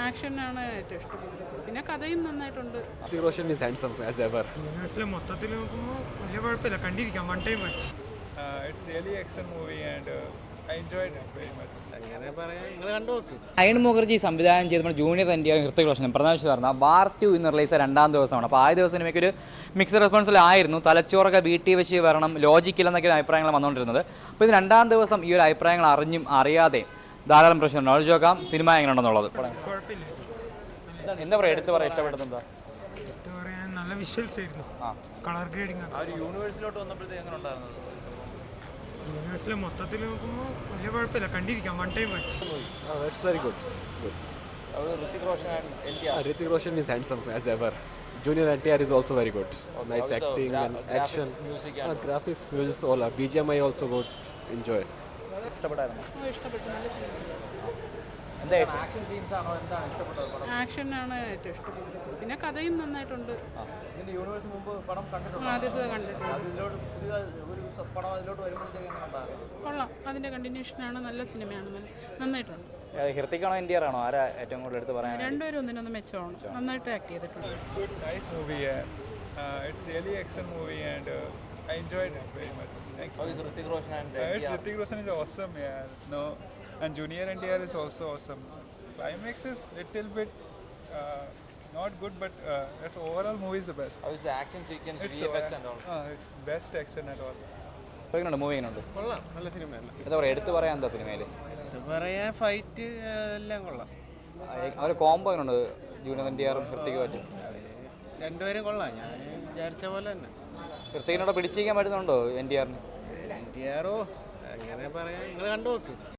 ആക്ഷനാണ് ഏറ്റവും ഇഷ്ടപ്പെട്ടത്. പിന്നെ കഥയും നന്നായിട്ടുണ്ട്. Hrithik Roshan is handsome as ever. യൂണിവേഴ്സിലെ മൊത്തത്തിൽ നോക്കുമ്പോൾ വലിയ കുഴപ്പമില്ല, കണ്ടിരിക്കാം, one time watch. It's really action movie and I enjoyed it very much. അങ്ങനെ പറയാൻ നിങ്ങൾ കണ്ടു നോക്ക്. അയൺ മുഖർജി സംവിധാനം ചെയ്ത ജൂനിയർ എൻ.ടി.ആർ ഹൃത്തിക് റോഷൻ പ്രധാന പറഞ്ഞ വാർ 2 ഇന്ന് റിലീസ് രണ്ടാം ദിവസമാണ്. അപ്പോൾ ആദ്യ ദിവസം സിനിമയ്ക്ക് ഒരു മിക്സഡ് റെസ്പോൺസിൽ ആയിരുന്നു. തലച്ചോറൊക്കെ വീട്ടിൽ വെച്ച് വരണം, ലോജിക്കില്ലെന്നൊക്കെ അഭിപ്രായങ്ങൾ വന്നുകൊണ്ടിരുന്നത്. അപ്പോൾ ഇത് രണ്ടാം ദിവസം ഈ ഒരു അഭിപ്രായങ്ങൾ അറിഞ്ഞും അറിയാതെ ധാരാളം പ്രശ്നമുണ്ട്. നോളജ് നോക്കാം സിനിമ എങ്ങനെയുണ്ടെന്നുള്ളത്. കുഴപ്പമില്ല. എന്താ പറയുക, എടുത്ത് പറയാൻ ഇഷ്ടപ്പെടുന്നത് എന്താ? എന്താ പറയാ, നല്ല വിഷ്വൽസ് ആയിരുന്നു, കളർ ഗ്രേഡിംഗ് ആണ്. യൂണിവേഴ്സിലോട്ട് വന്നപ്പോഴത്തേക്ക് എങ്ങനെ ഉണ്ടായിരുന്നത്? യൂണിവേഴ്സിലെ മൊത്തത്തിൽ നോക്കുമ്പോൾ വലിയ കുഴപ്പമില്ല, കണ്ടിരിക്കാം, one time watch. That's very good. Good. Hrithik Roshan is handsome as ever. Junior NTR is also very good. Nice acting and action. Graphics, music, all. BGMI also good. Enjoy. ഇഷ്ടപ്പെട്ടായിരുന്നു. ഇഷ്ടപ്പെട്ടു. നല്ല സിനിമ. എന്താ action scenes ആണോ, എന്താണ് ഇഷ്ടപ്പെട്ടത്? ആക്ഷനാണ് ഏറ്റവും ഇഷ്ടപ്പെട്ടത്. പിന്നെ കഥയും നന്നായിട്ടുണ്ട്. ഇതിന്റെ യൂണിവേഴ്സ് മുമ്പ് പടം കണ്ടിട്ടുണ്ട്. ആദ്യത്തെ കണ്ടിട്ടുണ്ട്. അതിലോട്ട് പുതിയ ഒരു പടം അതിലോട്ട് വരുമ്പോഴത്തേക്ക് എങ്ങനെ ഉണ്ടായിരുന്നു? കൊള്ളാം. അതിൻ്റെ കണ്ടിന്യൂഷനാണ്. നല്ല സിനിമയാണ്. നന്നായിട്ടുണ്ട്. ഹൃത്തിക്കാണോ NTR ആണോ, ആരാ ഏറ്റവും കൂടുതൽ എടുത്ത് പറയാൻ? രണ്ടുപേരും ഒന്നിനൊന്ന് മെച്ചമാണ്. നന്നായിട്ട് ആക്ട് ചെയ്തിട്ടുണ്ട്. Good, nice movie. It's really action movie and I enjoyed it very much. Thanks. Hrithik Roshan and It's Hrithik Roshan is awesome, yeah. No, and Junior NTR is also awesome. Climax is little bit not good, but that overall movie is the best. How is the action sequence, It's VFX and all? it's best action at all. എങ്ങനെയുണ്ട് movie? എങ്ങനെയുണ്ട്? കൊള്ളാം, നല്ല സിനിമയല്ല. എന്താ പറയുക, എടുത്ത് പറയാൻ എന്താ സിനിമയിൽ? ഇത് പറയാൻ ഫൈറ്റ് എല്ലാം കൊള്ളാം. അവർ കോംബോ എങ്ങനെയുണ്ട് ജൂനിയർ NTR ഹൃത്തിക് പറ്റും? രണ്ടുപേരും കൊള്ളാം, ഞാൻ വിചാരിച്ച പോലെ തന്നെ. ഹൃത്തികിനോട് പിടിച്ചിരിക്കാൻ പറ്റുന്നുണ്ടോ NTR-ന്? NTR അങ്ങനെ പറയാൻ നിങ്ങൾ കണ്ടു നോക്ക്.